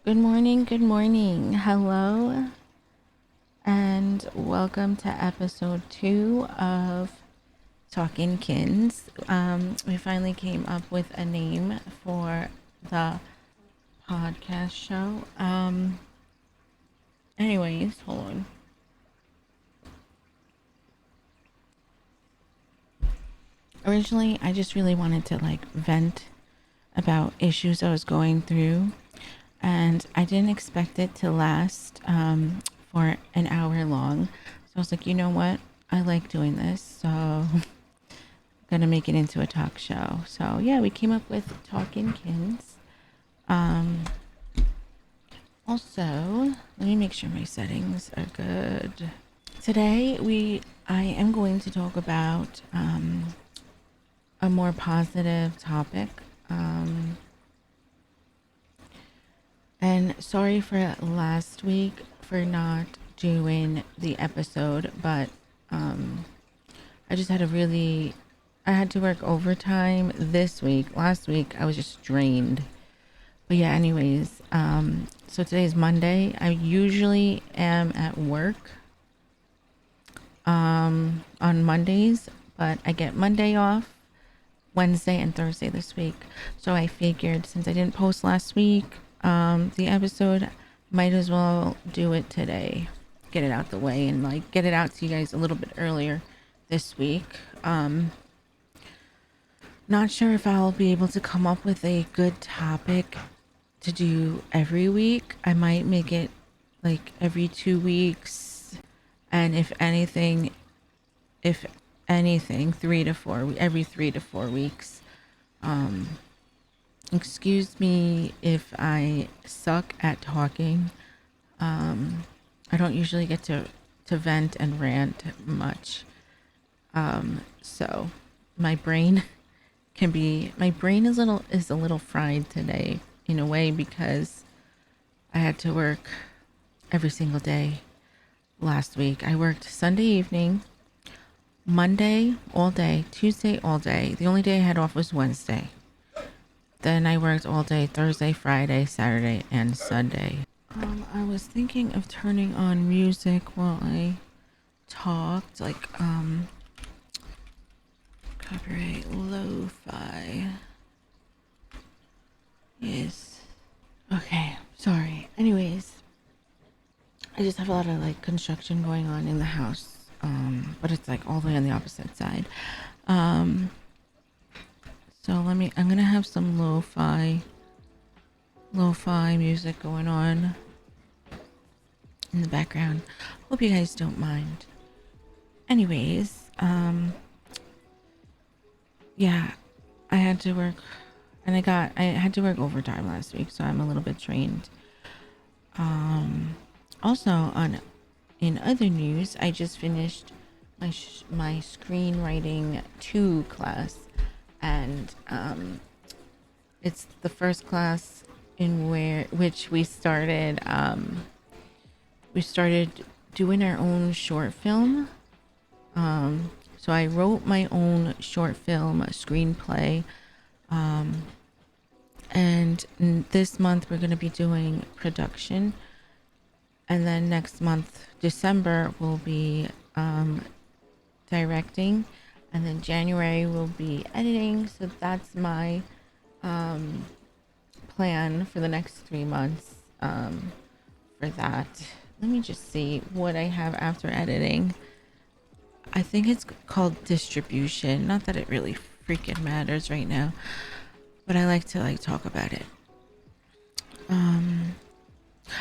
Good morning. Hello, and welcome to episode 2 of Talkin. We finally came up with a name for the podcast show. Anyways, hold on. Originally, I just really wanted to vent about issues I was going through, and I didn't expect it to last for an hour long. So I was like, you know what? I like doing this, so I'm gonna make it into a talk show. So yeah, we came up with Talkin'. Also, let me make sure my settings are good. Today I am going to talk about a more positive topic. And sorry for last week for not doing the episode, but I just had I had to work overtime this week. Last week I was just drained. But yeah, anyways, so today's Monday. I usually am at work on Mondays, but I get Monday off, Wednesday and Thursday this week. So I figured since I didn't post last week, the episode, might as well do it today. Get it out the way and get it out to you guys a little bit earlier this week. Not sure if I'll be able to come up with a good topic to do every week. I might make it every 2 weeks, and if anything, every 3 to 4 weeks. Excuse me if I suck at talking. I don't usually get to vent and rant much. So my brain is a little fried today in a way because I had to work every single day last week. I worked Sunday evening, Monday all day, Tuesday all day. The only day I had off was Wednesday. Then I worked all day Thursday, Friday, Saturday, and Sunday. I was thinking of turning on music while I talked, copyright lo-fi. Yes. Okay, sorry. Anyways, I just have a lot of construction going on in the house, but it's all the way on the opposite side. So I'm gonna have some lo-fi music going on in the background. Hope you guys don't mind. Anyways, yeah, I had to work, and I had to work overtime last week, so I'm a little bit drained. Also in other news, I just finished my screenwriting 2 class, and it's the first class in which we started doing our own short film. So I wrote my own short film screenplay, and this month we're going to be doing production, and then next month, December, we'll be directing, and then January will be editing. So that's my plan for the next 3 months for that. Let me just see what I have after editing. I think it's called distribution. Not that it really freaking matters right now, but I like to talk about it.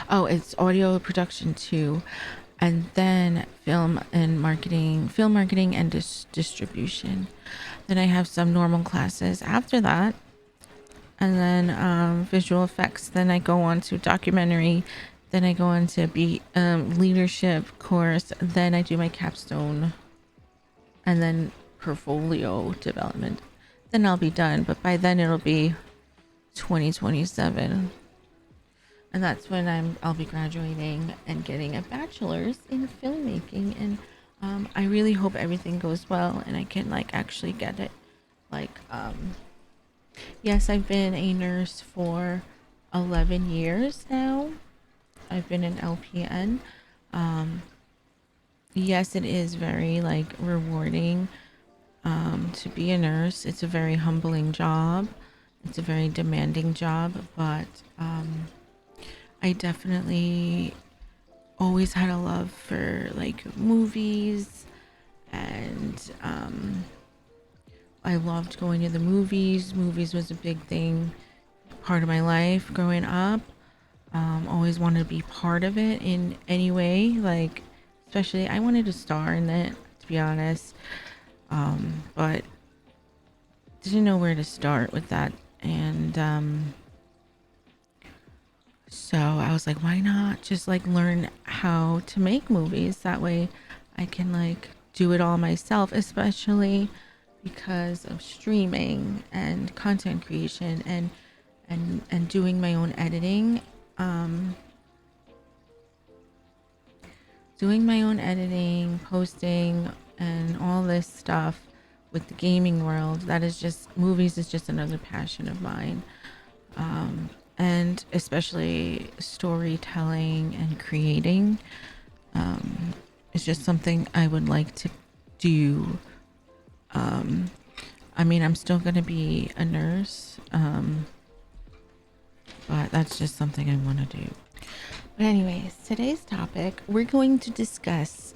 It's audio production 2, and then film marketing and distribution. Then I have some normal classes after that, and then visual effects. Then I go on to documentary. Then I go on to leadership course. Then I do my capstone, and then portfolio development. Then I'll be done, but by then it'll be 2027. And that's when I'll be graduating and getting a bachelor's in filmmaking. And I really hope everything goes well and I can actually get it. Yes, I've been a nurse for 11 years now. I've been an LPN. Um, yes, it is very like rewarding to be a nurse. It's a very humbling job. It's a very demanding job, but I definitely always had a love for like movies, and I loved going to the movies. Movies was a big thing, part of my life growing up. Always wanted to be part of it in any way, like especially I wanted to star in it, to be honest. But didn't know where to start with that, and so I was like, why not just like learn how to make movies? That way I can like do it all myself, especially because of streaming and content creation and doing my own editing. Um, Doing my own editing, posting, and all this stuff with the gaming world. That is just, movies is just another passion of mine. And especially storytelling and creating. It's just something I would like to do. I mean, I'm still going to be a nurse, but that's just something I want to do. But anyways, today's topic, we're going to discuss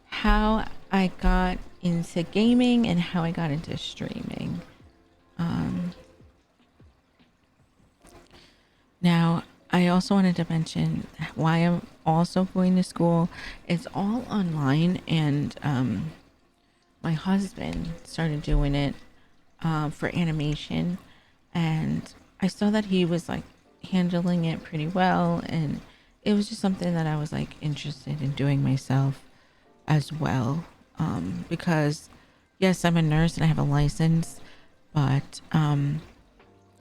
how I got into gaming and how I got into streaming. Now, I also wanted to mention why I'm also going to school. It's all online, and my husband started doing it for animation, and I saw that he was like handling it pretty well, and it was just something that I was like interested in doing myself as well. Because yes, I'm a nurse and I have a license, but I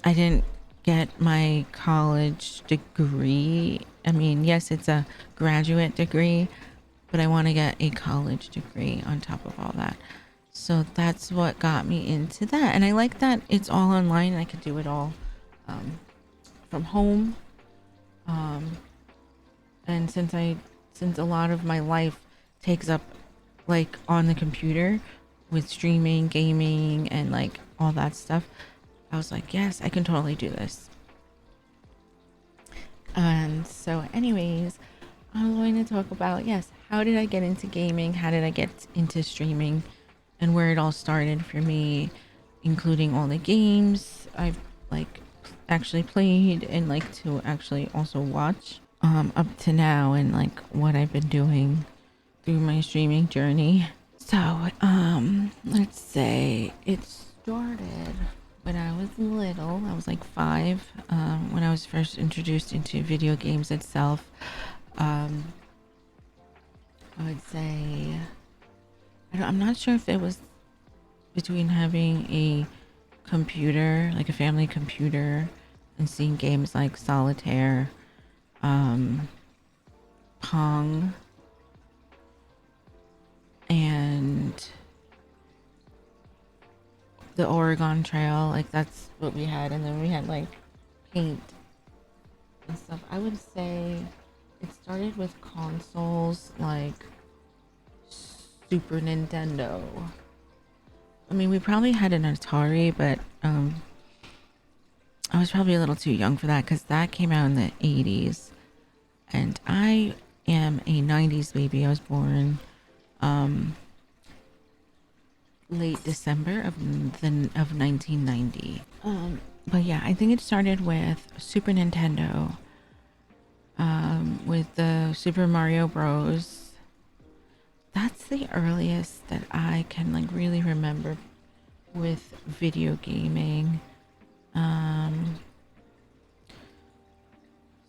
didn't get my college degree. I mean, yes, it's a graduate degree, but I want to get a college degree on top of all that. So that's what got me into that. And I like that it's all online and I could do it all from home. And since a lot of my life takes up like on the computer with streaming, gaming, and like all that stuff, I was like, yes, I can totally do this. And so anyways, I'm going to talk about, yes, how did I get into gaming? How did I get into streaming? And where it all started for me, including all the games I've like actually played and like to actually also watch up to now, and like what I've been doing through my streaming journey. So let's say it started when I was little. I was like 5 when I was first introduced into video games itself. I would say I'm not sure if it was between having a computer, like a family computer, and seeing games like Solitaire, Pong, and the Oregon Trail. Like that's what we had, and then we had like paint and stuff. I would say it started with consoles like Super Nintendo. I mean, we probably had an Atari, but I was probably a little too young for that because that came out in the 80s. And I am a 90s baby. I was born late December of 1990. But yeah, I think it started with Super Nintendo, with the Super Mario Bros. That's the earliest that I can like really remember with video gaming.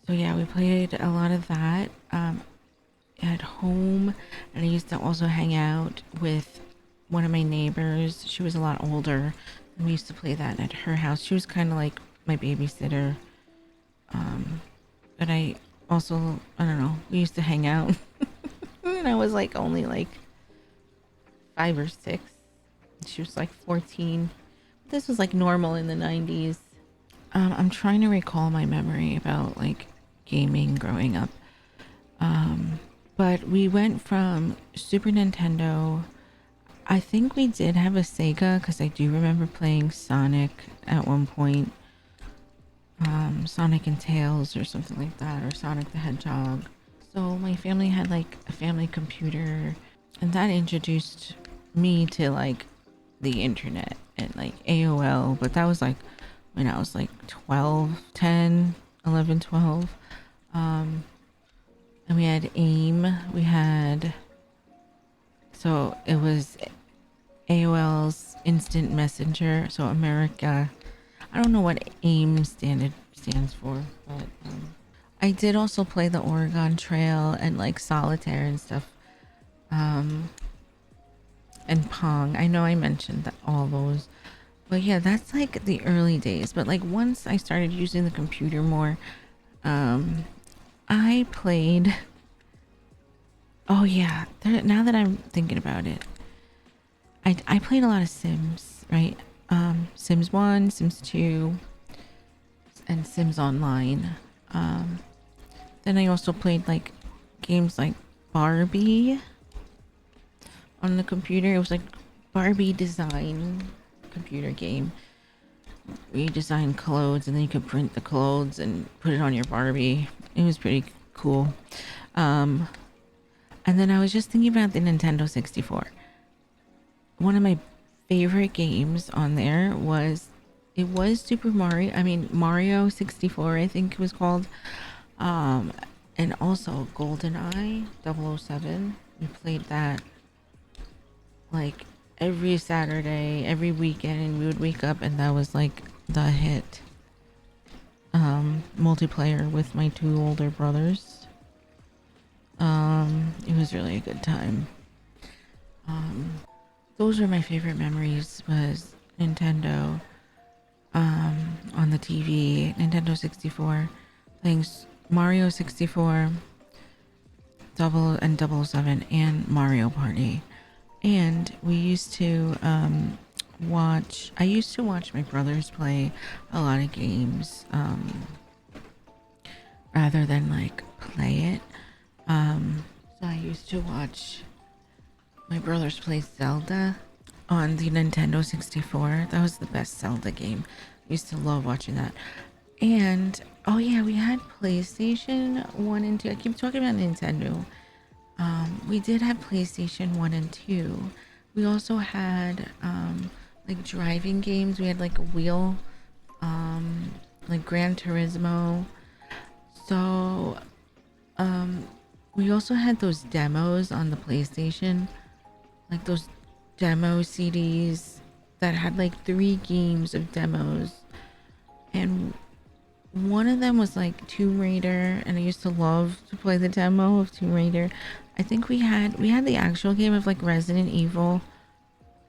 So yeah, we played a lot of that at home, and I used to also hang out with one of my neighbors. She was a lot older, and we used to play that at her house. She was kind of like my babysitter. But I also, I don't know, we used to hang out. And I was like only like 5 or 6. She was like 14. This was like normal in the 90s. I'm trying to recall my memory about like gaming growing up. But we went from Super Nintendo. I think we did have a Sega because I do remember playing Sonic at one point. Sonic and Tails or something like that, or Sonic the Hedgehog. So my family had like a family computer, and that introduced me to like the internet and like AOL, but that was like when I was like 12, 10, 11, 12. And we had AIM. We had, so it was AOL's Instant Messenger. So America, I don't know what AIM stands for, but I did also play the Oregon Trail and like solitaire and stuff. Um, and Pong. I know I mentioned that all those. But yeah, that's like the early days. But like once I started using the computer more, um, I played. Oh yeah, now that I'm thinking about it, I played a lot of Sims, right? Sims 1, Sims 2, and Sims Online. Um, then I also played like games like Barbie on the computer. It was like Barbie design computer game. You design clothes and then you could print the clothes and put it on your Barbie. It was pretty cool. Um, and then I was just thinking about the Nintendo 64. One of my favorite games on there was, it was Super Mario. I mean Mario 64, I think it was called. Um, and also GoldenEye 007. We played that like every Saturday, every weekend, and we would wake up and that was like the hit. Multiplayer with my two older brothers. It was really a good time. Um, those are my favorite memories, was Nintendo, on the TV, Nintendo 64, playing Mario 64, Double and Double Seven, and Mario Party. And we used to I used to watch my brothers play a lot of games, rather than like play it. So I used to watch my brothers play Zelda on the Nintendo 64. That was the best Zelda game. I used to love watching that. And oh yeah, we had PlayStation 1 and 2. I keep talking about Nintendo. We did have PlayStation 1 and 2. We also had like driving games. We had like a wheel, like Gran Turismo. So we also had those demos on the PlayStation, like those demo CDs that had like 3 games of demos, and one of them was like Tomb Raider, and I used to love to play the demo of Tomb Raider. I think we had the actual game of like Resident Evil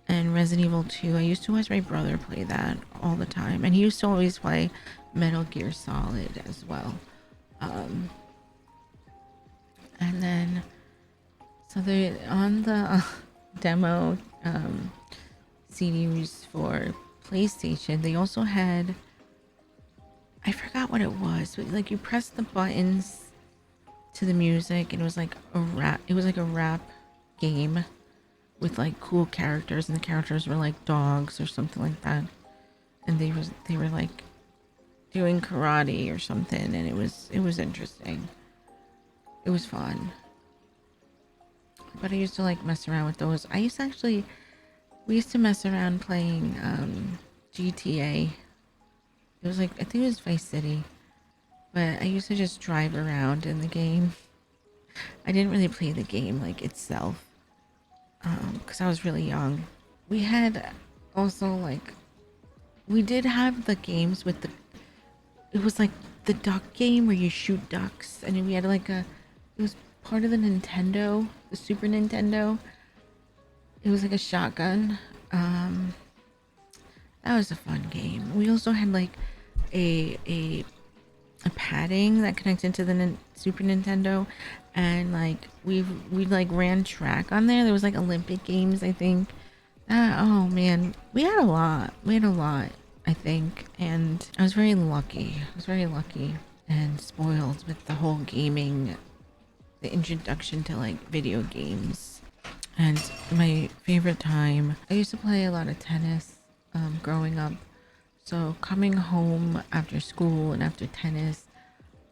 and Resident Evil 2. I used to watch my brother play that all the time, and he used to always play Metal Gear Solid as well. Um, and then so they on the demo CDs for PlayStation, they also had, I forgot what it was, but like you press the buttons to the music and it was like a rap, game with like cool characters, and the characters were like dogs or something like that, and they were like doing karate or something, and it was interesting. It was fun. But I used to like mess around with those. We used to mess around playing GTA. It was like, I think it was Vice City, but I used to just drive around in the game. I didn't really play the game like itself, because I was really young. We had also like, we did have the games with the, it was like the duck game where you shoot ducks, and we had like it was part of the Nintendo, the Super Nintendo. It was like a shotgun. Um, that was a fun game. We also had like a a padding that connected to the Super Nintendo, and like we like ran track on there. There was like Olympic games, I think. Oh man, we had a lot. We had a lot. I think. And I was very lucky. I was very lucky and spoiled with the whole gaming, the introduction to like video games. And my favorite time, I used to play a lot of tennis growing up. So coming home after school and after tennis,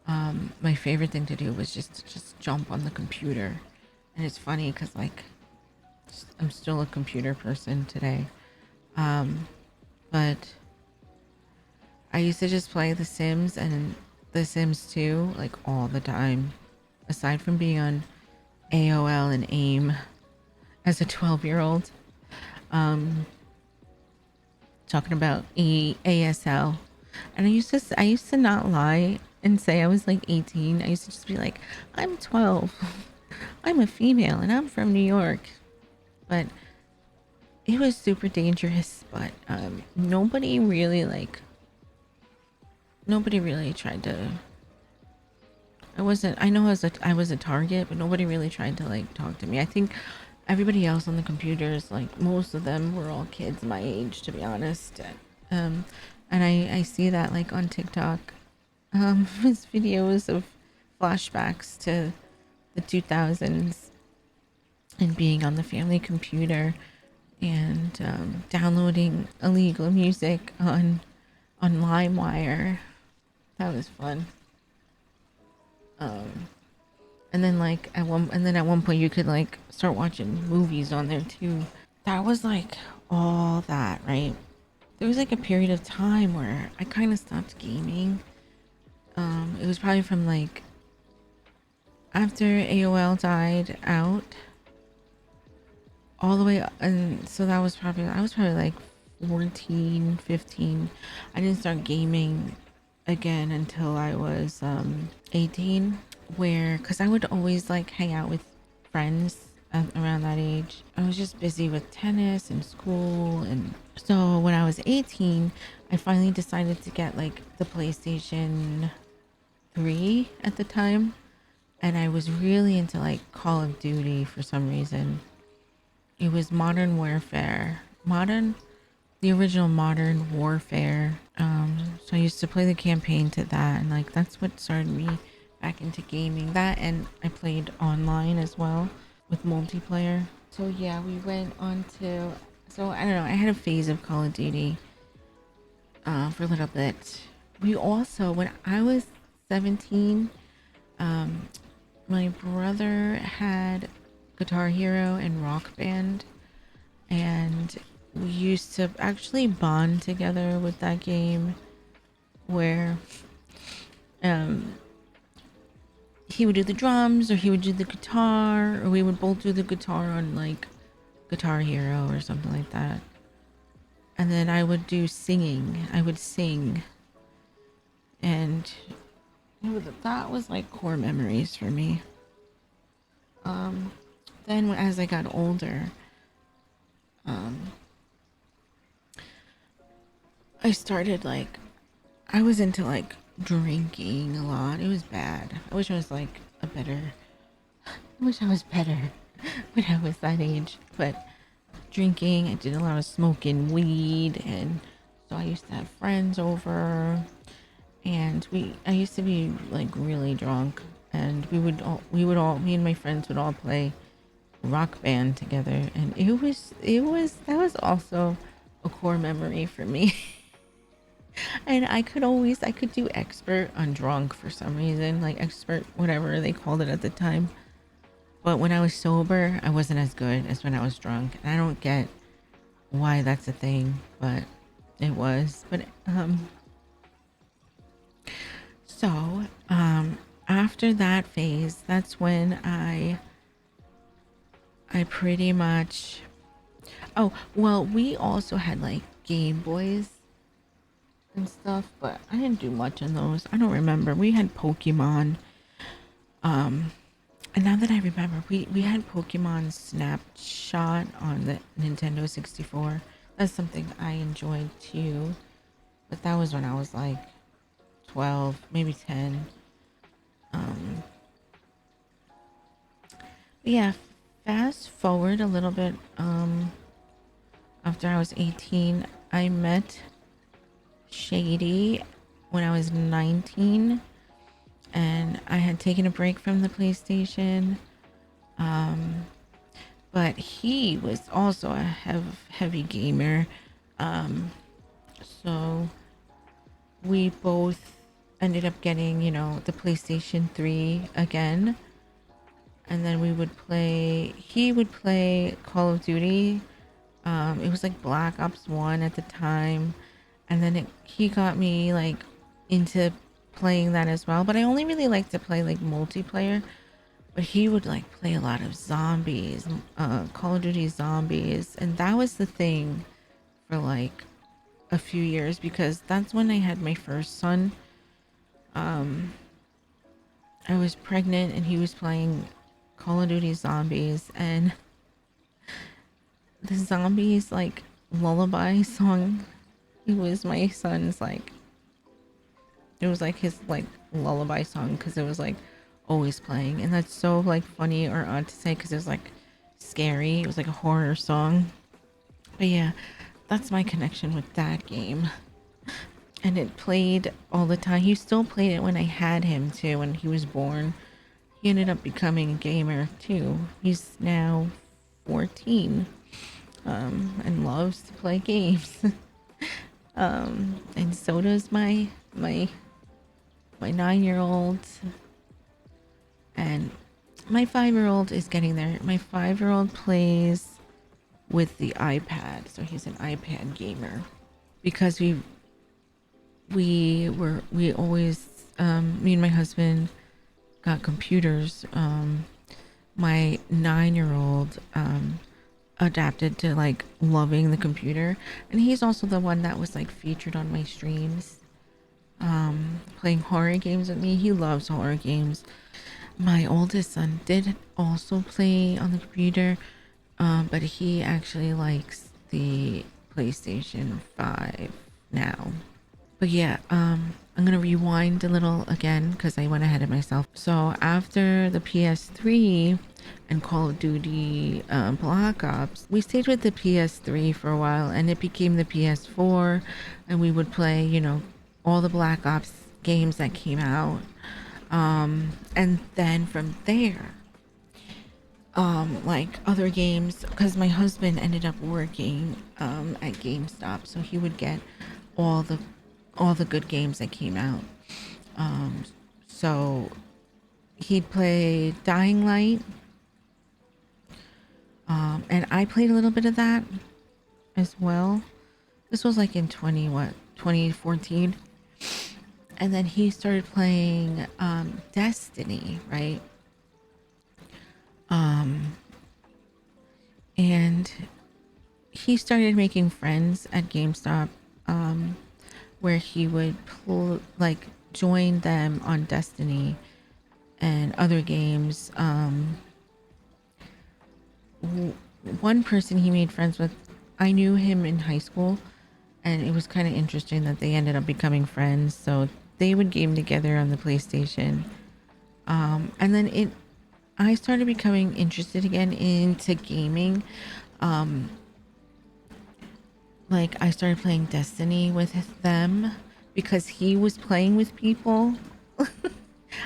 my favorite thing to do was just jump on the computer. And it's funny because like I'm still a computer person today. But I used to just play The Sims and The Sims 2 like all the time. Aside from being on AOL and AIM as a 12-year-old, talking about ASL. And I used to not lie and say I was like 18. I used to just be like, I'm 12. I'm a female and I'm from New York. But it was super dangerous, but nobody really tried to. I know I was a target, but nobody really tried to like talk to me. I think everybody else on the computers, like most of them were all kids my age, to be honest. Um, and I see that like on TikTok, his videos of flashbacks to the 2000s and being on the family computer and downloading illegal music on LimeWire. That was fun. And then at one point you could like start watching movies on there too. That was like all that, right? There was like a period of time where I kind of stopped gaming. It was probably from like after AOL died out all the way, and so that was probably I was probably like 14, 15. I didn't start gaming again until I was 18, where because I would always like hang out with friends around that age. I was just busy with tennis and school, and so when I was 18 I finally decided to get like the PlayStation 3 at the time, and I was really into like Call of Duty for some reason. It was the original Modern Warfare. So I used to play the campaign to that, and like that's what started me back into gaming. That, and I played online as well with multiplayer. So yeah, we went on to. So I don't know. I had a phase of Call of Duty for a little bit. We also, when I was 17, my brother had Guitar Hero and Rock Band, and we used to actually bond together with that game where um he would do the drums or he would do the guitar, or we would both do the guitar on like Guitar Hero or something like that. And then I would do singing. I would sing, and that was like core memories for me. Then as I got older, I started like I was into like drinking a lot. It was bad. I wish I was like I wish I was better when I was that age. But drinking, I did a lot of smoking weed, and so I used to have friends over, and I used to be like really drunk, and me and my friends would all play Rock Band together, and that was also a core memory for me. And I could do expert on drunk for some reason, like expert, whatever they called it at the time. But when I was sober, I wasn't as good as when I was drunk. And I don't get why that's a thing, but it was. But so after that phase, that's when I pretty much. Oh well, we also had like Game Boys and stuff, but I didn't do much on those. I don't remember. We had Pokemon. And now that I remember, we had Pokemon Snapshot on the Nintendo 64. That's something I enjoyed too. But that was when I was like 12, maybe 10. But yeah, fast forward a little bit. After I was 18, I met shady when I was 19, and I had taken a break from the PlayStation. Um, but he was also a heavy gamer. Um, so we both ended up getting, the PlayStation 3 again. And then he would play Call of Duty. It was like Black Ops 1 at the time. And then he got me like into playing that as well. But I only really like to play like multiplayer. But he would like play a lot of zombies, Call of Duty zombies. And that was the thing for like a few years, because that's when I had my first son. Um, I was pregnant and he was playing Call of Duty zombies, and the zombies like lullaby song, it was my son's like, it was like his like lullaby song, because it was like always playing. And that's so like funny or odd to say, because it was like scary, it was like a horror song. But yeah, that's my connection with that game. And it played all the time. He still played it when I had him too, when he was born. He ended up becoming a gamer too. He's now 14, and loves to play games. And so does my 9-year-old, and my 5-year-old is getting there. My 5-year-old plays with the iPad, so he's an iPad gamer, because we always, me and my husband got computers. My 9-year-old adapted to like loving the computer, and he's also the one that was like featured on my streams, playing horror games with me. He loves horror games. My oldest son did also play on the computer, but he actually likes the PlayStation 5 now. But yeah, I'm gonna rewind a little again because I went ahead of myself. So after the PS3 and Call of Duty, Black Ops, we stayed with the PS3 for a while, and it became the PS4, and we would play, all the Black Ops games that came out. And then from there, like other games, because my husband ended up working at GameStop, so he would get all the all the good games that came out. Um, so he'd play Dying Light, and I played a little bit of that as well. This was like in 2014, and then he started playing Destiny, right? And he started making friends at GameStop, where he would like join them on Destiny and other games. One person he made friends with, I knew him in high school, and it was kind of interesting that they ended up becoming friends. So they would game together on the PlayStation. And then I started becoming interested again into gaming. Like I started playing Destiny with them because he was playing with people.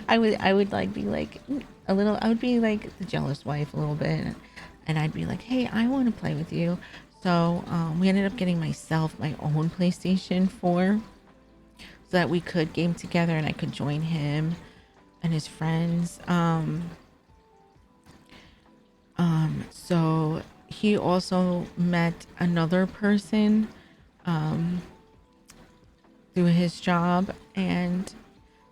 I would like be like a little, I would be like the jealous wife a little bit, and I'd be like, hey, I want to play with you. So we ended up getting my own PlayStation 4, so that we could game together and I could join him and his friends. So he also met another person through his job, and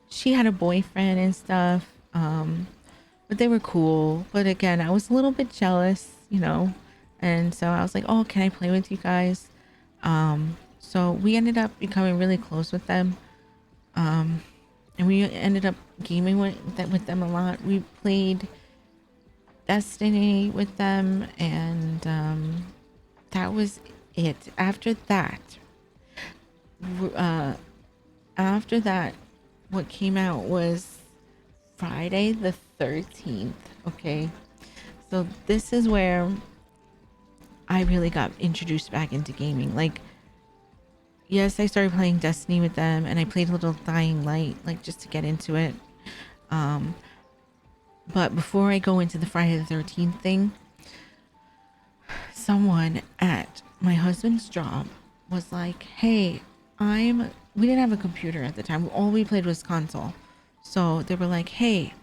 she had a boyfriend and stuff. But they were cool. But again, I was a little bit jealous, and so I was like, oh, can I play with you guys? So we ended up becoming really close with them. And we ended up gaming with them a lot. We played Destiny with them, and that was it. Uh, after that, what came out was Friday the 13th. Okay, so this is where I really got introduced back into gaming. Like, yes, I started playing Destiny with them, and I played a little Dying Light, like just to get into it. Um, but before I go into the Friday the 13th thing, someone at my husband's job was like, "Hey, we didn't have a computer at the time. All we played was console." So they were like, "Hey,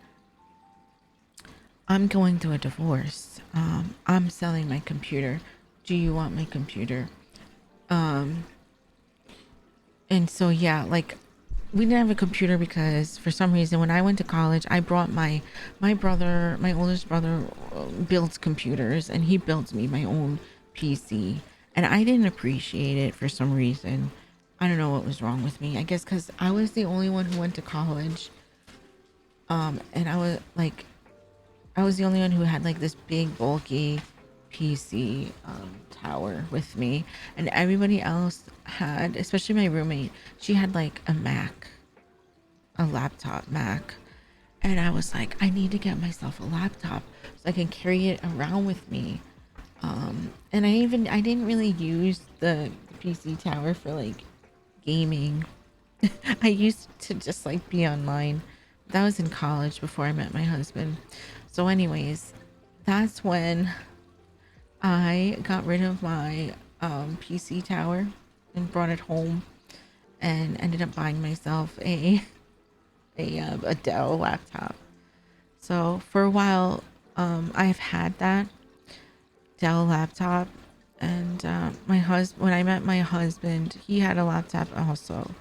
I'm going through a divorce. I'm selling my computer. Do you want my computer?" Um, and so yeah, like we didn't have a computer because for some reason when I went to college, I brought my brother, my oldest brother, builds computers, and he built me my own PC, and I didn't appreciate it for some reason. I don't know what was wrong with me. I guess because I was the only one who went to college, and I was the only one who had like this big bulky PC tower with me, and everybody else had, especially my roommate, she had like a Mac, a laptop Mac. And I was like, I need to get myself a laptop so I can carry it around with me. And I didn't really use the PC tower for like gaming. I used to just like be online. That was in college before I met my husband. So anyways, that's when I got rid of my PC tower and brought it home and ended up buying myself a Dell laptop. So for a while, I've had that Dell laptop, and my husband, when I met my husband, he had a laptop also,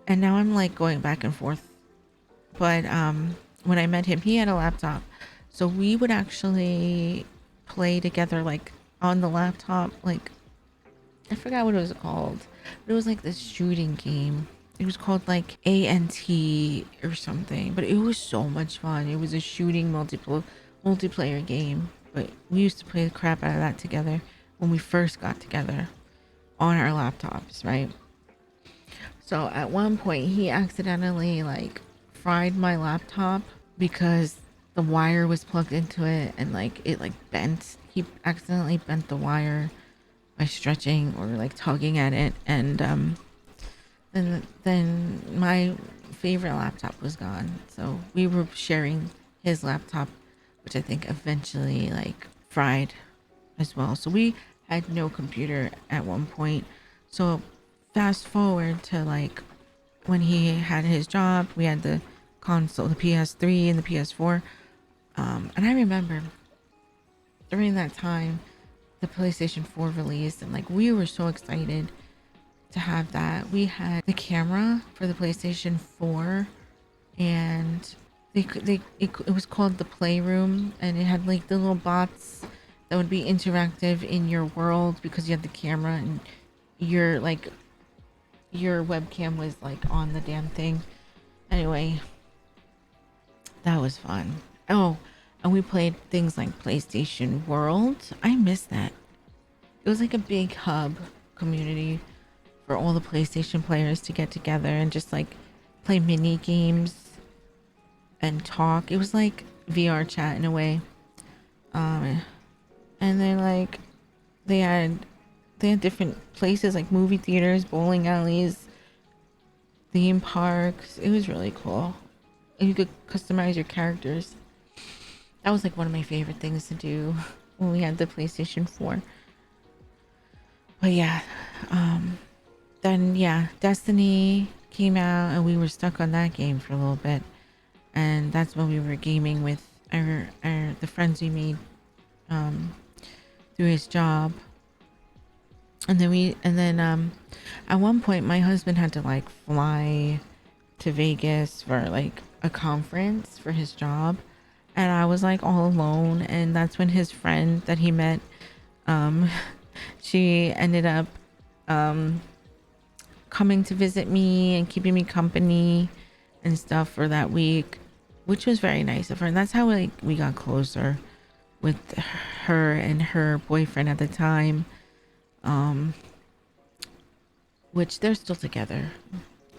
and now I'm like going back and forth. But when I met him, he had a laptop, so we would actually play together, like on the laptop. Like I forgot what it was called, but it was like this shooting game. It was called like ANT or something, but it was so much fun. It was a shooting multiplayer game, but we used to play the crap out of that together when we first got together on our laptops, right? So at one point, he accidentally like fried my laptop because the wire was plugged into it, and like it like bent. He accidentally bent the wire by stretching or like tugging at it, and then my favorite laptop was gone. So we were sharing his laptop, which I think eventually like fried as well. So we had no computer at one point. So fast forward to like when he had his job, we had the console, the PS3 and the PS4. And I remember during that time, the PlayStation 4 released, and like we were so excited to have that. We had the camera for the PlayStation 4, and it was called the Playroom, and it had like the little bots that would be interactive in your world because you had the camera, and your like your webcam was like on the damn thing. Anyway, that was fun. Oh, and we played things like PlayStation World. I miss that. It was like a big hub community for all the PlayStation players to get together and just like play mini games and talk. It was like VR chat in a way. And then like they had they had different places like movie theaters, bowling alleys, theme parks. It was really cool. And you could customize your characters. That was like one of my favorite things to do when we had the PlayStation 4. But yeah, then yeah, Destiny came out and we were stuck on that game for a little bit, and that's when we were gaming with our the friends we made through his job. And then at one point my husband had to like fly to Vegas for like a conference for his job, and I was like all alone, and that's when his friend that he met, um she ended up coming to visit me and keeping me company and stuff for that week, which was very nice of her. And that's how like we got closer with her and her boyfriend at the time, which they're still together,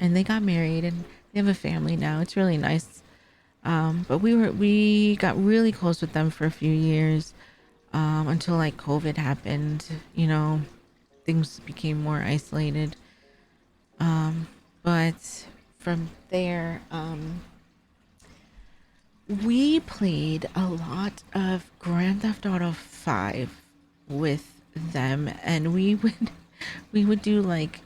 and they got married and they have a family now. It's really nice. But we got really close with them for a few years, until like COVID happened, you know. things became more isolated. But from there, we played a lot of Grand Theft Auto 5 with them, and we would do like,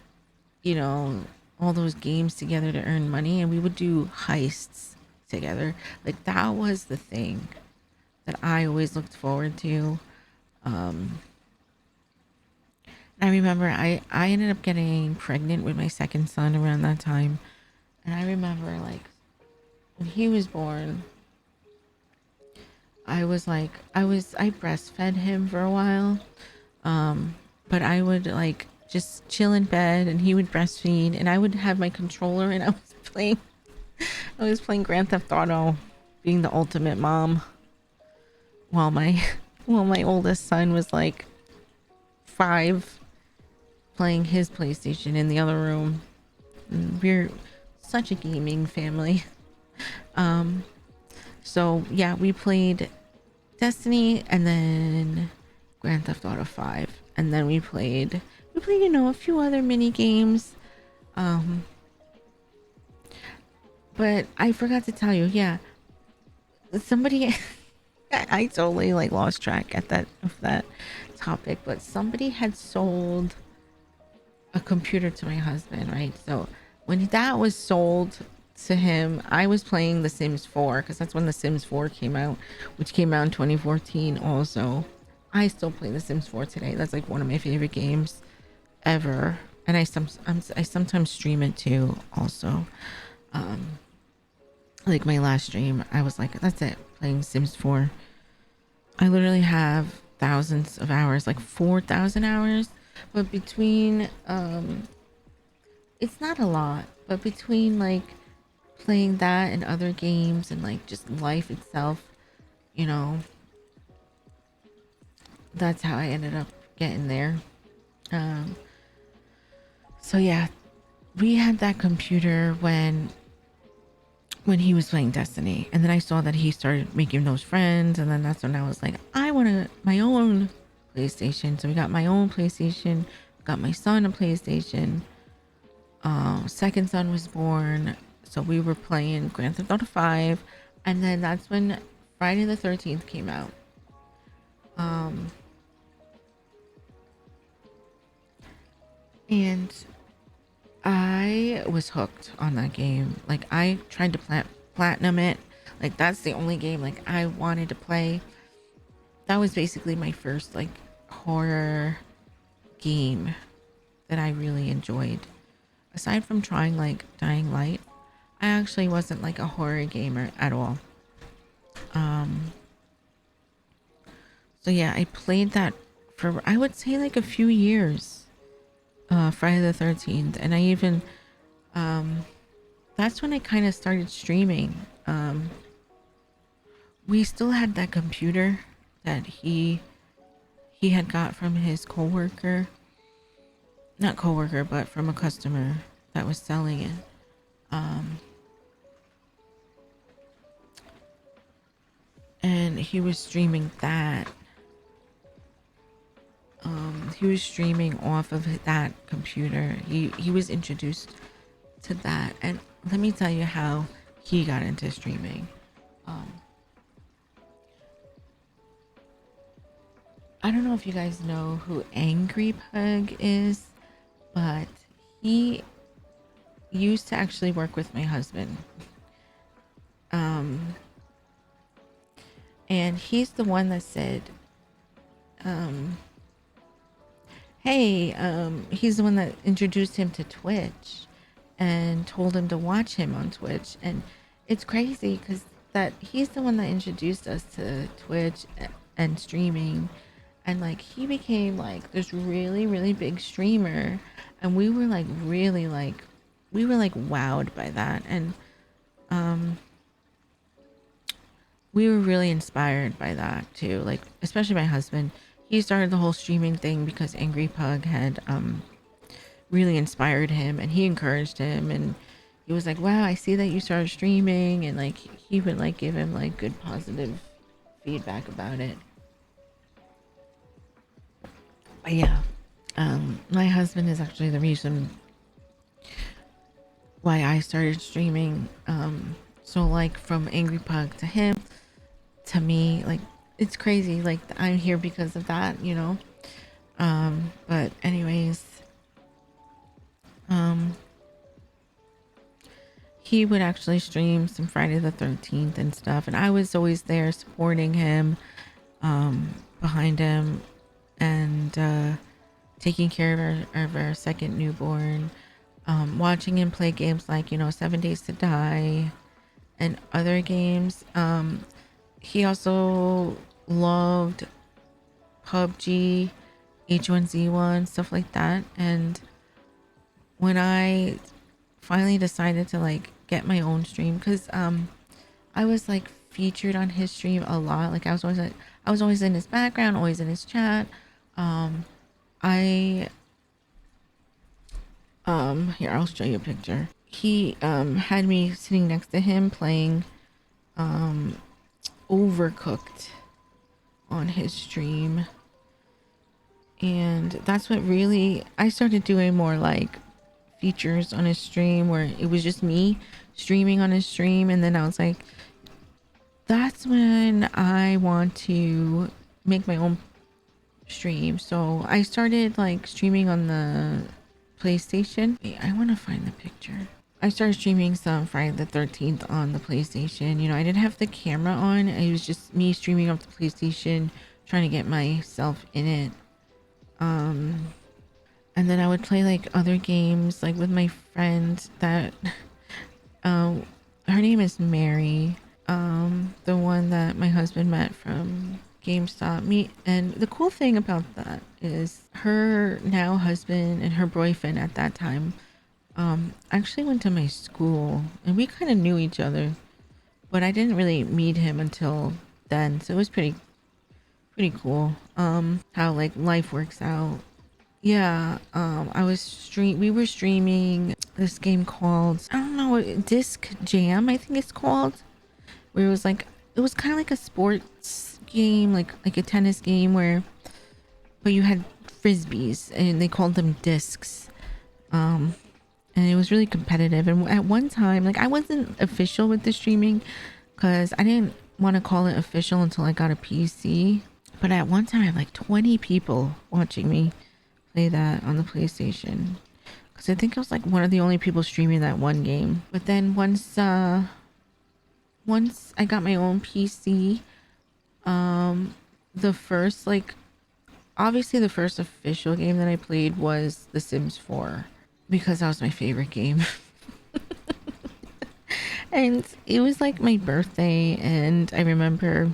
you know, all those games together to earn money, and we would do heists together. Like that was the thing that I always looked forward to. I remember I ended up getting pregnant with my second son around that time. And I remember like when he was born, I breastfed him for a while. But I would like just chill in bed and he would breastfeed and I would have my controller and I was playing Grand Theft Auto, being the ultimate mom while my while my oldest son was like 5 playing his PlayStation in the other room. And we're such a gaming family. So yeah, we played Destiny and then Grand Theft Auto 5 and then we played, a few other mini games. But I forgot to tell you, yeah, somebody I totally like lost track at that topic, but somebody had sold a computer to my husband, right? So when that was sold to him, I was playing The Sims 4 because that's when The Sims 4 came out, which came out in 2014 also. I still play The Sims 4 today. That's like one of my favorite games ever. And I sometimes stream it too also. Like my last stream, I was like, that's it, playing Sims 4. I literally have thousands of hours, like 4,000 hours. But between it's not a lot, but between like playing that and other games and like just life itself, you know, that's how I ended up getting there. Um, so yeah, we had that computer when he was playing Destiny, and then I saw that he started making those friends, and then that's when I was like, I want my own PlayStation. So we got my own PlayStation, got my son a PlayStation. Second son was born, so we were playing Grand Theft Auto 5, and then that's when Friday the 13th came out. And I was hooked on that game. Like I tried to platinum it. Like that's the only game like I wanted to play. That was basically my first like horror game that I really enjoyed. Aside from trying like Dying Light, I actually wasn't like a horror gamer at all. So yeah, I played that for I would say like a few years. Friday the 13th, and I even that's when I kind of started streaming. We still had that computer that he had got from his coworker, not coworker, but from a customer that was selling it. And he was streaming that. He was streaming off of that computer. He was introduced to that, and let me tell you how he got into streaming. I don't know if you guys know who Angry Pug is, but he used to actually work with my husband. And he's the one that said, hey, he's the one that introduced him to Twitch and told him to watch him on Twitch. And it's crazy because that he's the one that introduced us to Twitch and streaming. And like he became like this really, really big streamer. And we were like really like, we were like wowed by that. And we were really inspired by that too. Like, especially my husband. He started the whole streaming thing because Angry Pug had really inspired him, and he encouraged him, and he was like, wow, I see that you started streaming, and like he would like give him like good positive feedback about it. But yeah, My husband is actually the reason why I started streaming. So like from Angry Pug to him to me, like it's crazy. Like I'm here because of that, you know. But anyways, um, he would actually stream some Friday the 13th and stuff, and I was always there supporting him, behind him, and taking care of our second newborn, watching him play games like, you know, 7 Days to Die and other games. He also loved PUBG, H1Z1, stuff like that. And when I finally decided to like get my own stream, because I was like featured on his stream a lot. Like I was always in his background, always in his chat. I Here, I'll show you a picture. He had me sitting next to him playing Overcooked on his stream. And that's what really, I started doing more like features on his stream where it was just me streaming on his stream. And then I was like, that's when I want to make my own stream. So I started like streaming on the PlayStation. Wait, I want to find the picture. I started streaming some Friday the 13th on the PlayStation. You know, I didn't have the camera on. It was just me streaming off the PlayStation, trying to get myself in it. And then I would play like other games, like with my friend that, her name is Mary. The one that my husband met from GameStop. And the cool thing about that is her now husband and her boyfriend at that time actually went to my school, and we kind of knew each other, but I didn't really meet him until then. So it was pretty cool. How like life works out. Yeah, we were streaming this game called, I don't know, Disc Jam, I think it's called, where it was kind of like a sports game, like a tennis game but you had frisbees and they called them discs. And it was really competitive. And at one time, like I wasn't official with the streaming because I didn't want to call it official until I got a PC. But at one time, I had like 20 people watching me play that on the PlayStation. Because I think I was like one of the only people streaming that one game. But then once I got my own PC, the first like obviously the first official game that I played was The Sims 4 because that was my favorite game. And it was like my birthday, and I remember,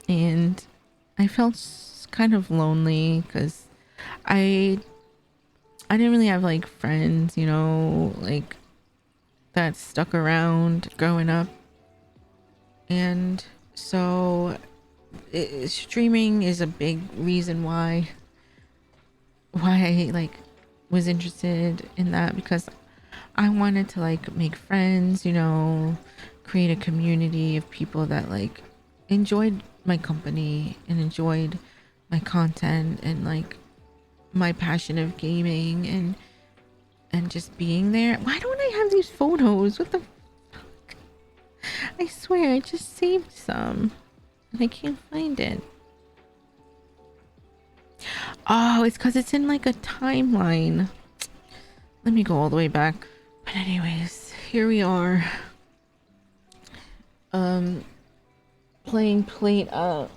and I felt kind of lonely because I I didn't really have like friends, you know, like that stuck around growing up. And so streaming is a big reason why I like was interested in that, because I wanted to like make friends, you know, create a community of people that like enjoyed my company and enjoyed my content and like my passion of gaming and just being there. Why don't I have these photos? What the fuck? I swear I just saved some and I can't find it. Oh, it's because it's in like a timeline. Let me go all the way back. But anyways, here we are. Playing Plate Up.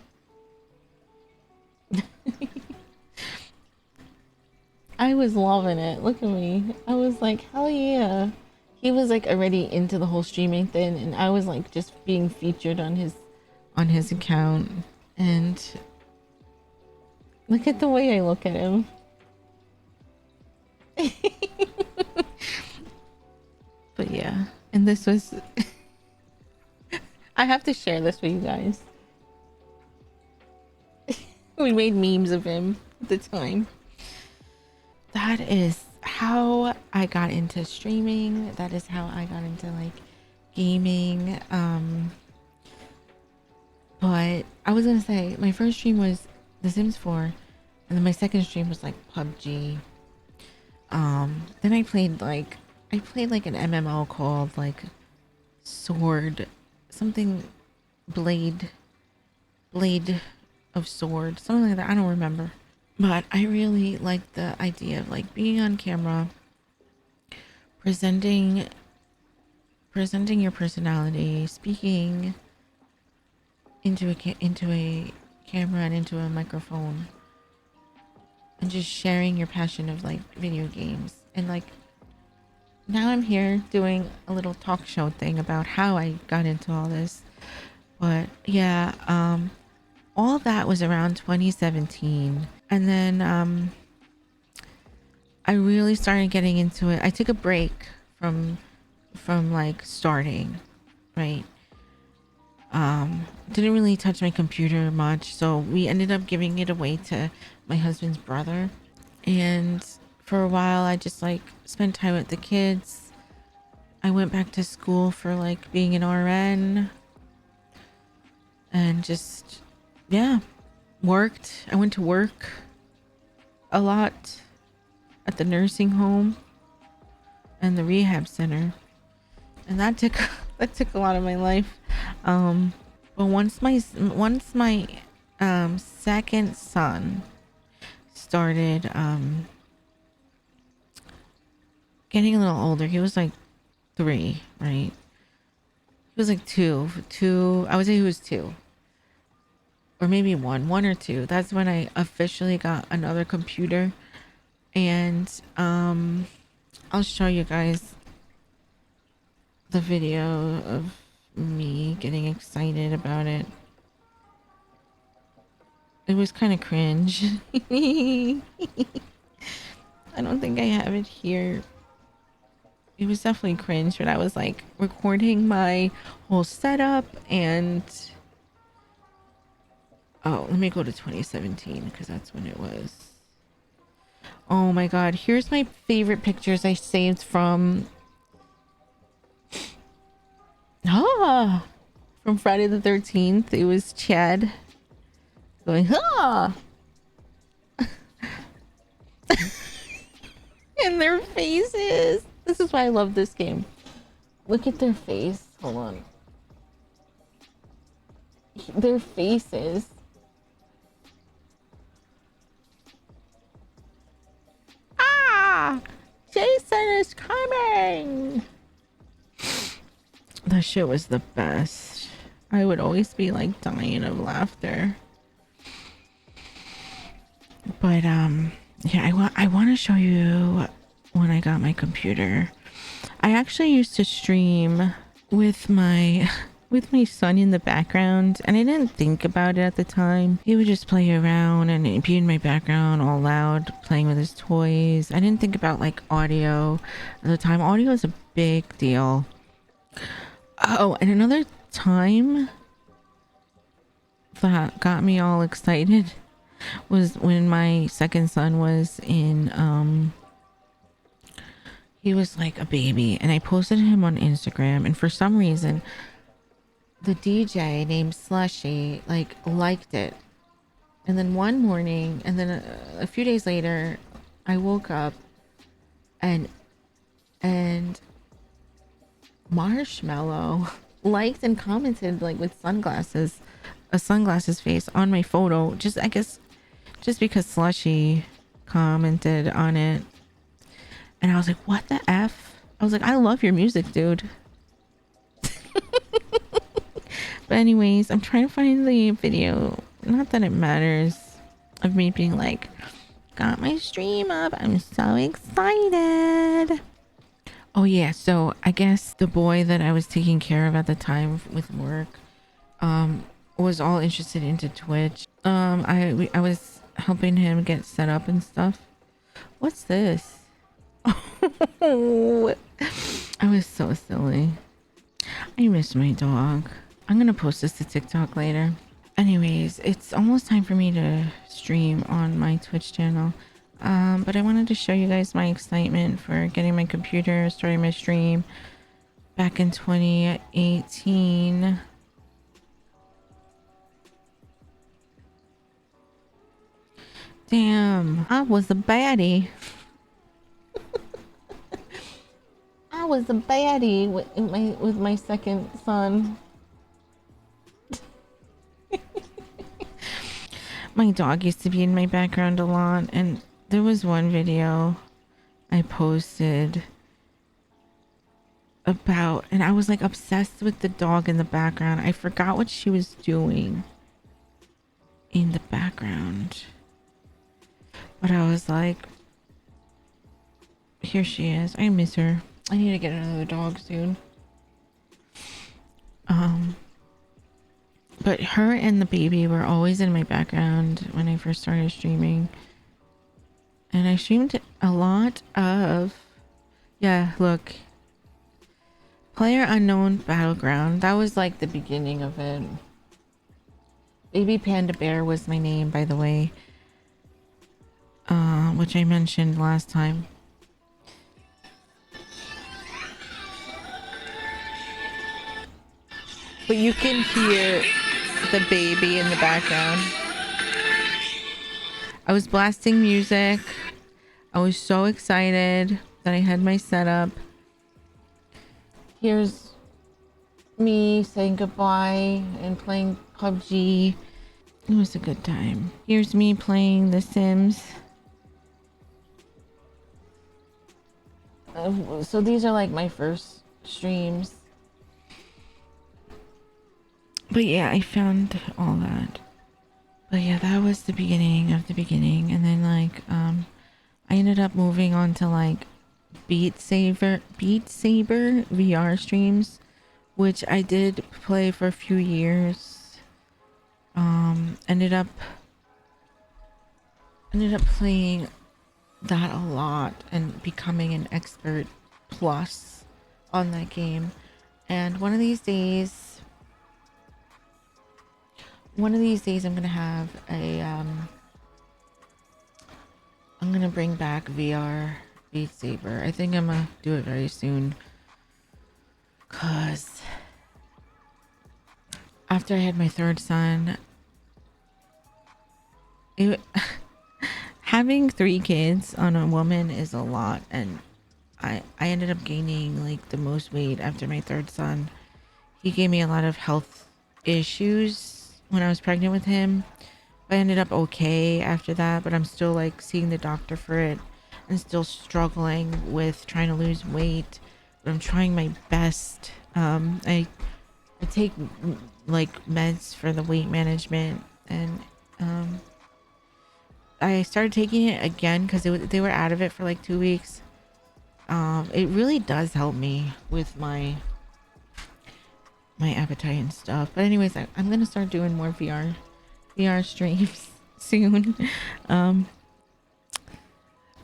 I was loving it. Look at me. I was like, hell yeah. He was like already into the whole streaming thing, and I was like just being featured on his account. And look at the way I look at him. But yeah, and this was I have to share this with you guys. We made memes of him at the time. That is how I got into streaming. That is how I got into like gaming. But I was gonna say my first stream was The Sims 4, and then my second stream was like PUBG. Then I played like an MMO called like Sword something Blade Blade of Sword, something like that. I don't remember. But I really like the idea of like being on camera, presenting your personality, speaking into a camera and into a microphone, and just sharing your passion of like video games. And like now I'm here doing a little talk show thing about how I got into all this. But yeah, all that was around 2017. And then I really started getting into it. I took a break from like starting, right? Didn't really touch my computer much, so we ended up giving it away to my husband's brother. And for a while I just like spent time with the kids. I went back to school for like being an RN and just yeah, worked. I went to work a lot at the nursing home and the rehab center, and that took that took a lot of my life. But once my second son started getting a little older, he was like 3, right? He was like two. I would say he was 2, or maybe one or 2. That's when I officially got another computer, and I'll show you guys the video of me getting excited about it. It was kind of cringe. I don't think I have it here. It was definitely cringe, but I was like recording my whole setup. And oh, let me go to 2017 because that's when it was. Oh my god, here's my favorite pictures I saved from from Friday the 13th. It was Chad going and their faces. This is why I love this game. Look at their face. Hold on. Their faces. Ah! Jason is coming! That shit was the best. I would always be like dying of laughter. But yeah, I want to show you when I got my computer. I actually used to stream with my son in the background, and I didn't think about it at the time. He would just play around and be in my background all loud, playing with his toys. I didn't think about like audio at the time. Audio is a big deal. Oh, and another time that got me all excited was when my second son was in he was like a baby, and I posted him on Instagram, and for some reason the DJ named Slushy like liked it. And then one morning, and then a few days later, I woke up and Marshmallow liked and commented like with sunglasses, a sunglasses face on my photo. Just I guess just because Slushy commented on it. And I was like, what the F? I was like, I love your music, dude. But anyways, I'm trying to find the video. Not that it matters. Of me being like, got my stream up. I'm so excited. Oh yeah, so I guess the boy that I was taking care of at the time with work was all interested into Twitch. I was helping him get set up and stuff. What's this? Oh, I was so silly. I miss my dog. I'm gonna post this to TikTok later. Anyways, it's almost time for me to stream on my Twitch channel. But I wanted to show you guys my excitement for getting my computer, starting my stream back in 2018. Damn, I was a baddie. was a baddie with my second son. My dog used to be in my background a lot, and there was one video I posted about, and I was like obsessed with the dog in the background. I forgot what she was doing in the background, but I was like, here she is. I miss her. I need to get another dog soon. But her and the baby were always in my background when I first started streaming. And I streamed a lot of, yeah, look, Player Unknown Battleground. That was like the beginning of it. Baby Panda Bear was my name, by the way, which I mentioned last time. But you can hear the baby in the background. I was blasting music. I was so excited that I had my setup. Here's me saying goodbye and playing PUBG. It was a good time. Here's me playing The Sims. So these are like my first streams. But yeah, I found all that. But yeah, that was the beginning of the beginning. And then like, I ended up moving on to like Beat Saber VR streams, which I did play for a few years. Ended up playing that a lot and becoming an expert plus on that game. And one of these days I'm gonna have a I'm gonna bring back VR Beat Saber. I think I'm gonna do it very soon, cause after I had my third son, having 3 kids on a woman is a lot, and I ended up gaining like the most weight after my third son. He gave me a lot of health issues when I was pregnant with him. I ended up okay after that, but I'm still like seeing the doctor for it and still struggling with trying to lose weight. But I'm trying my best. I take like meds for the weight management, and I started taking it again because they were out of it for like 2 weeks. It really does help me with my appetite and stuff. But anyways, I'm gonna start doing more VR streams soon.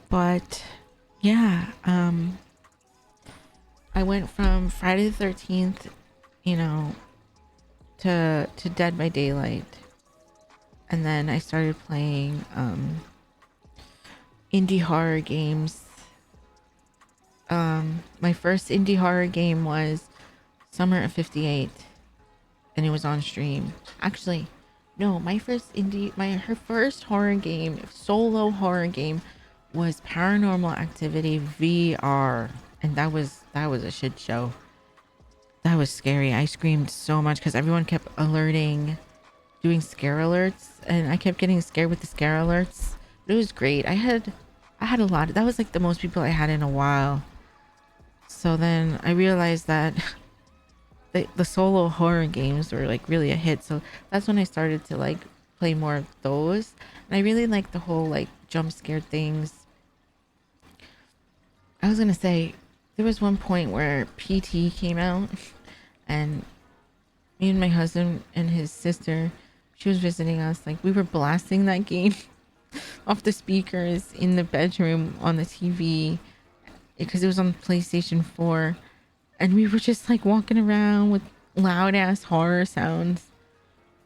But yeah, I went from Friday the 13th, you know, to Dead by Daylight, and then I started playing indie horror games. My first indie horror game was Summer of '58, and it was on stream. Actually, no, her first horror game, solo horror game, was Paranormal Activity VR, and that was a shit show. That was scary. I screamed so much because everyone kept doing scare alerts, and I kept getting scared with the scare alerts. But it was great. I had a lot. That was like the most people I had in a while. So then I realized that the solo horror games were like really a hit. So that's when I started to like play more of those. And I really like the whole like jump scare things. I was gonna say, there was one point where PT came out, and me and my husband and his sister, she was visiting us, like we were blasting that game off the speakers in the bedroom on the TV because it was on PlayStation 4, and we were just like walking around with loud ass horror sounds,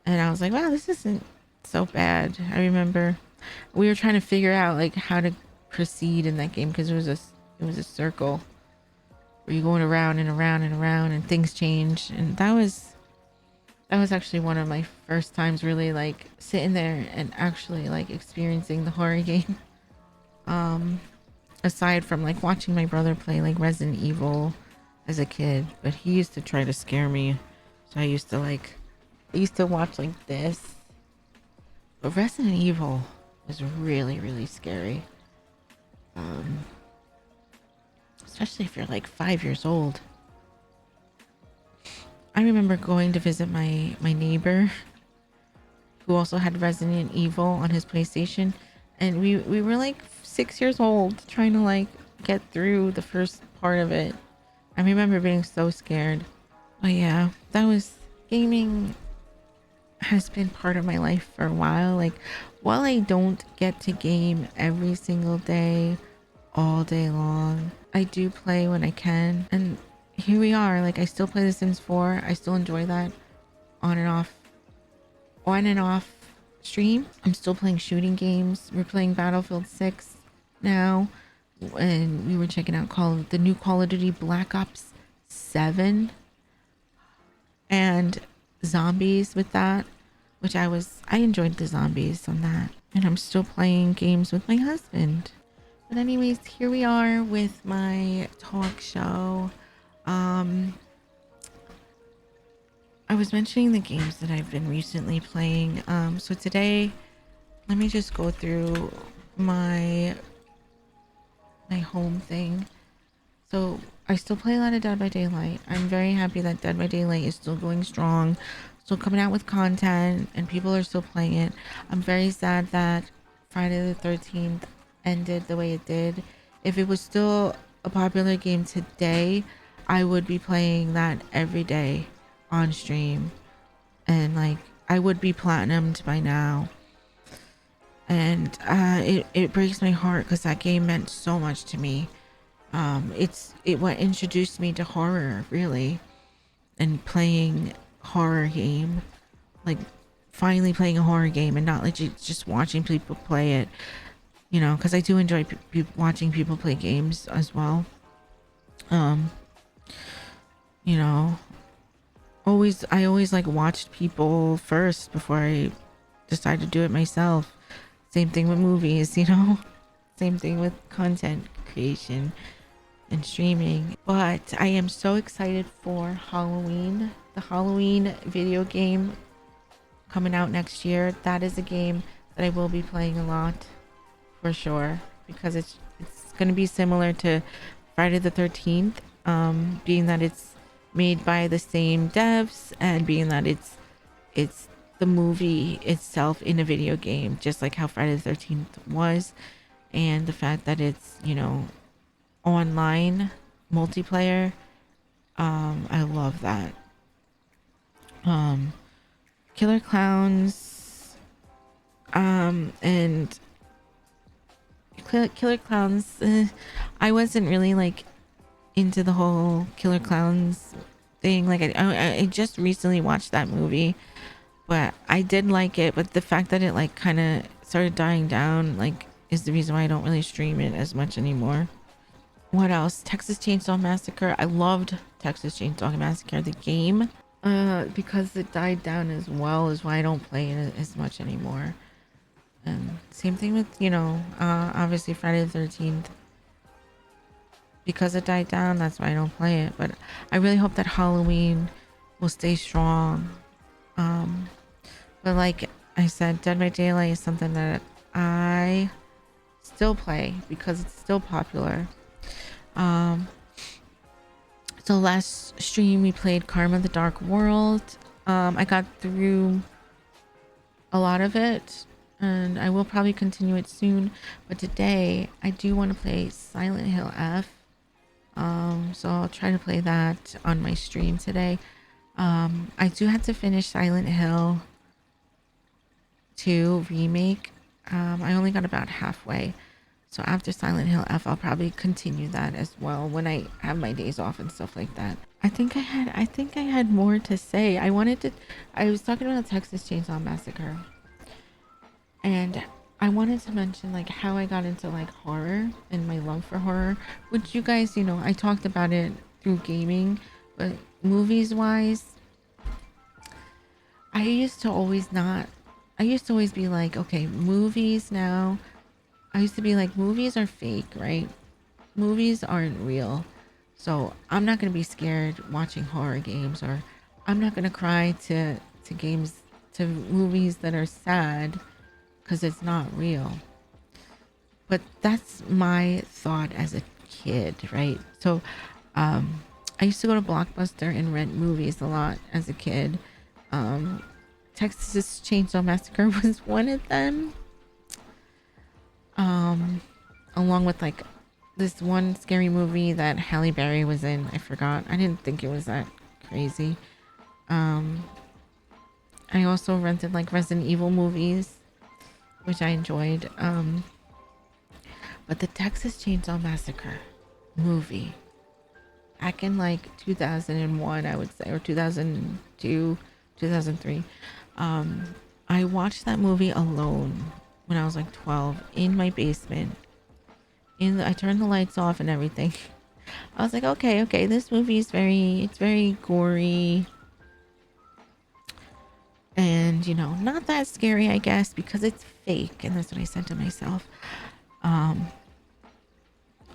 and I was like, wow, this isn't so bad. I remember we were trying to figure out like how to proceed in that game because it was a circle where you're going around and around and around, and things change. And that was actually one of my first times really like sitting there and actually like experiencing the horror game. Aside from like watching my brother play like Resident Evil as a kid, but he used to try to scare me. So I used to watch like this. But Resident Evil was really, really scary. Um, Especially if you're like 5 years old. I remember going to visit my neighbor who also had Resident Evil on his PlayStation, and we were like 6 years old trying to like get through the first part of it. I remember being so scared. But yeah, that was gaming has been part of my life for a while. Like, while I don't get to game every single day, all day long, I do play when I can. And here we are. Like, I still play The Sims 4. I still enjoy that on and off, on and off stream. I'm still playing shooting games. We're playing Battlefield 6 now. And we were checking out the new Call of Duty Black Ops 7 and zombies with that, which I enjoyed the zombies on that. And I'm still playing games with my husband. But anyways, here we are with my talk show. I was mentioning the games that I've been recently playing. So today, let me just go through my home thing. So I still play a lot of Dead by Daylight. I'm very happy that Dead by Daylight is still going strong, still coming out with content, and people are still playing it. I'm very sad that Friday the 13th ended the way it did. If it was still a popular game today, I would be playing that every day on stream, and like I would be platinumed by now. And it breaks my heart because that game meant so much to me. It what introduced me to horror, really, and playing horror game, like finally playing a horror game and not like just watching people play it, you know, because I do enjoy watching people play games as well. You know, I always like watched people first before I decide to do it myself. Same thing with movies, you know, same thing with content creation and streaming. But I am so excited for Halloween, the Halloween video game coming out next year. That is a game that I will be playing a lot for sure, because it's going to be similar to Friday the 13th, being that it's made by the same devs, and being that it's the movie itself in a video game, just like how Friday the 13th was. And the fact that it's, you know, online multiplayer, I love that. Killer Clowns, and Killer Clowns, I wasn't really like into the whole Killer Clowns thing. Like I just recently watched that movie, but I did like it. But the fact that it like kind of started dying down, like, is the reason why I don't really stream it as much anymore. What else? Texas Chainsaw Massacre. I loved Texas Chainsaw Massacre, the game. Because it died down as well, is why I don't play it as much anymore. And same thing with, you know, obviously Friday the 13th. Because it died down, that's why I don't play it. But I really hope that Halloween will stay strong. But like I said, Dead by Daylight is something that I still play because it's still popular. So last stream we played Karma the Dark World. I got through a lot of it, and I will probably continue it soon. But today I do want to play Silent Hill F. So I'll try to play that on my stream today. I do have to finish Silent Hill 2 remake. I only got about halfway. So after Silent Hill F, I'll probably continue that as well when I have my days off and stuff like that. I think I had more to say. I was talking about Texas Chainsaw Massacre, and I wanted to mention like how I got into like horror and my love for horror, which you guys, you know, I talked about it through gaming, but movies wise, I used to always be like, okay, movies now. I used to be like, movies are fake, right? Movies aren't real. So I'm not gonna be scared watching horror games, or I'm not gonna cry to games, to movies that are sad because it's not real. But that's my thought as a kid, right? So um, I used to go to Blockbuster and rent movies a lot as a kid. Um, Texas Chainsaw Massacre was one of them. Um, Along with like this one scary movie that Halle Berry was in. I forgot. I didn't think it was that crazy. Um, I also rented like Resident Evil movies, which I enjoyed. But the Texas Chainsaw Massacre movie back in like 2001, I would say, or 2002, 2003. Um, I watched that movie alone when I was like 12 in my basement. I turned the lights off and everything. I was like, okay, this movie is it's very gory and, not that scary, I guess, because it's fake. And that's what I said to myself. Um,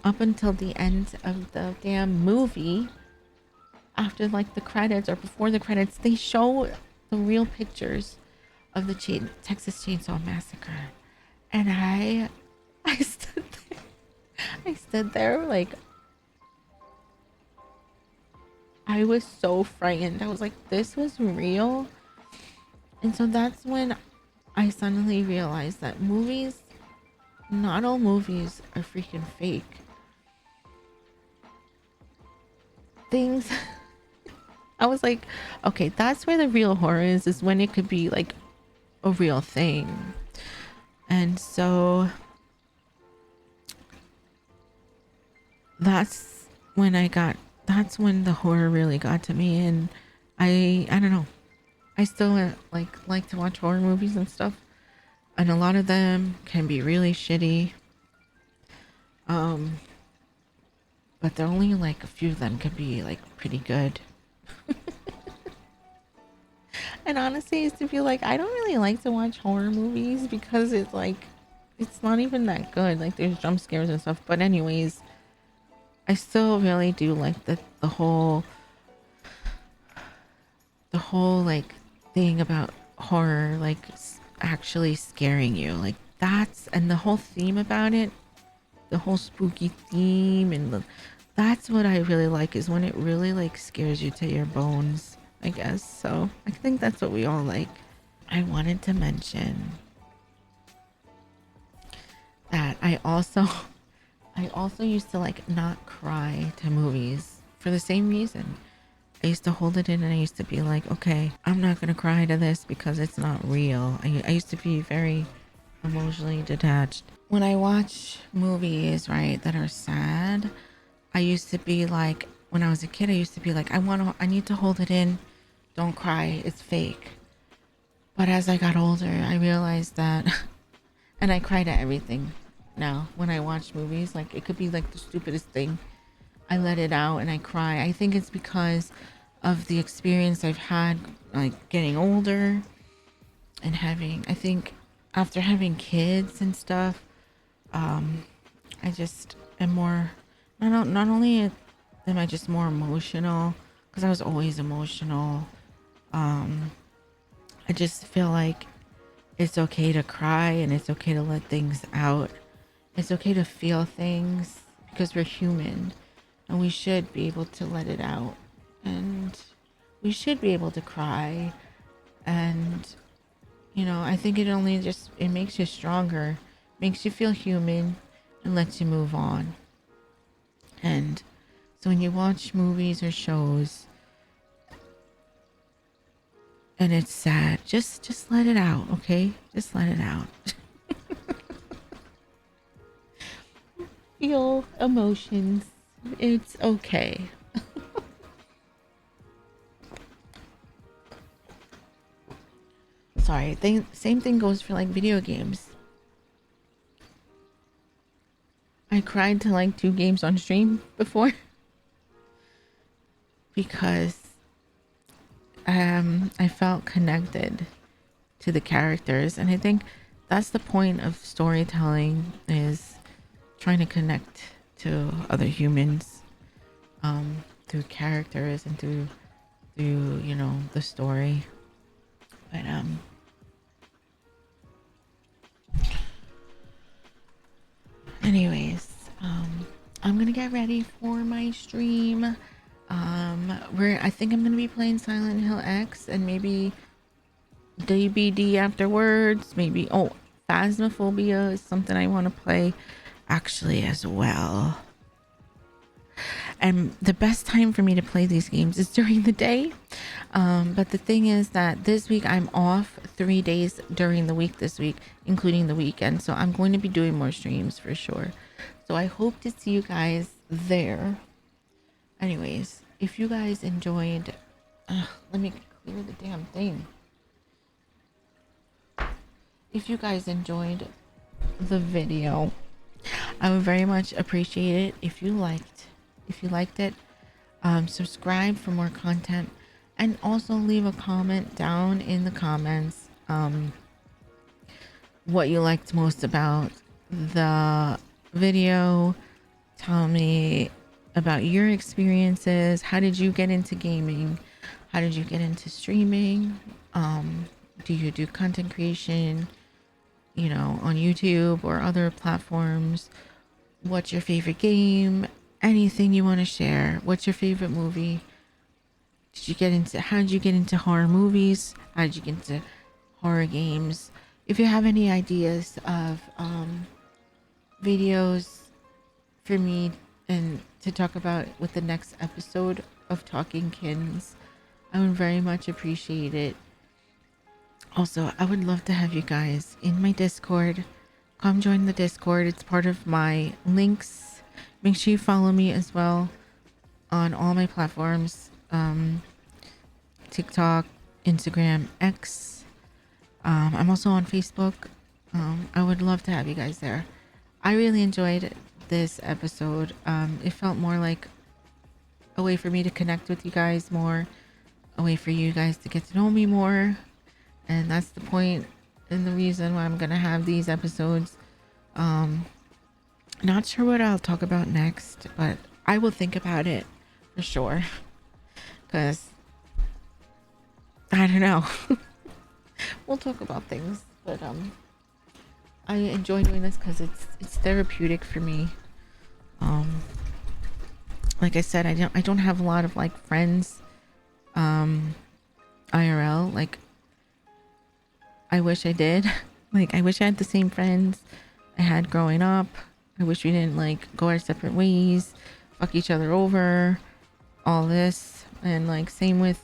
Up until the end of the damn movie, after like the credits or before the credits, they show the real pictures of the Texas Chainsaw Massacre. And I stood there. I stood there like, I was so frightened. I was like, this was real. And so that's when I suddenly realized that not all movies are freaking fake. Things, I was like, okay, that's where the real horror is when it could be like a real thing. And so that's that's when the horror really got to me. And I don't know, I still like to watch horror movies and stuff, and a lot of them can be really shitty. But there only like a few of them can be like pretty good. And honestly, I used to feel like I don't really like to watch horror movies because it's not even that good. Like there's jump scares and stuff. But anyways, I still really do like the whole like thing about horror, like actually scaring you, like and the whole theme about it, the whole spooky theme, and that's what I really like, is when it really like scares you to your bones, I guess. So I think that's what we all like. I wanted to mention that I also used to like not cry to movies for the same reason. I used to hold it in and I used to be like, okay, I'm not going to cry to this because it's not real. I used to be very emotionally detached. When I watch movies, right, that are sad, I used to be like, when I was a kid, I used to be like, I need to hold it in. Don't cry. It's fake. But as I got older, I realized that, and I cry to everything now when I watch movies. Like it could be like the stupidest thing. I let it out and I cry. I think it's because of the experience I've had, like getting older and I think after having kids and stuff, I just am more, not only am I just more emotional, because I was always emotional. I just feel like it's okay to cry and it's okay to let things out. It's okay to feel things because we're human and we should be able to let it out, and we should be able to cry. And I think it makes you stronger, makes you feel human, and lets you move on. And so when you watch movies or shows and it's sad, just let it out, okay? Just let it out. Feel emotions. It's okay. Sorry, same thing goes for like video games. I cried to like 2 games on stream before because I felt connected to the characters, and I think that's the point of storytelling, is trying to connect to other humans. through characters and through you know the story. But anyways, I'm gonna get ready for my stream. Where I think I'm gonna be playing Silent Hill X and maybe DBD afterwards. Maybe Phasmophobia is something I want to play actually as well. And the best time for me to play these games is during the day. But the thing is that this week I'm off 3 days during the week this week, including the weekend. So I'm going to be doing more streams for sure. So I hope to see you guys there. Anyways, if you guys enjoyed, let me clear the damn thing. If you guys enjoyed the video, I would very much appreciate it if you liked it. Subscribe for more content, and also leave a comment down in the comments what you liked most about the video. Tell me about your experiences. How did you get into gaming? How did you get into streaming? Do you do content creation, you know, on YouTube or other platforms? What's your favorite game? Anything you want to share? What's your favorite movie? How did you get into horror movies? How did you get into horror games? If you have any ideas of videos for me and to talk about with the next episode of Talkin, I would very much appreciate it. Also, I would love to have you guys in my Discord. Come join the Discord. It's part of my links. Make sure you follow me as well on all my platforms. TikTok, Instagram, X. I'm also on Facebook. I would love to have you guys there. I really enjoyed this episode. It felt more like a way for me to connect with you guys more, a way for you guys to get to know me more. And that's the point and the reason why I'm gonna have these episodes. Not sure what I'll talk about next, but I will think about it for sure, because I don't know. We'll talk about things, but I enjoy doing this because it's therapeutic for me. Like I said, I don't have a lot of like friends IRL. Like, I wish I did. Like, I wish I had the same friends I had growing up. I wish we didn't like go our separate ways, fuck each other over, all this. And like same with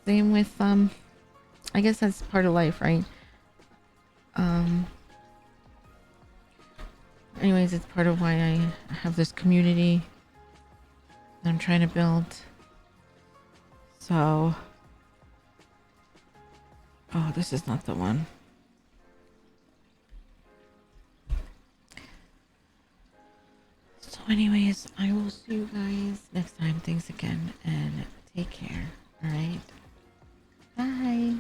I guess that's part of life, right? Anyways, it's part of why I have this community that I'm trying to build. So, oh, this is not the one. So anyways, I will see you guys next time. Thanks again and take care. All right. Bye.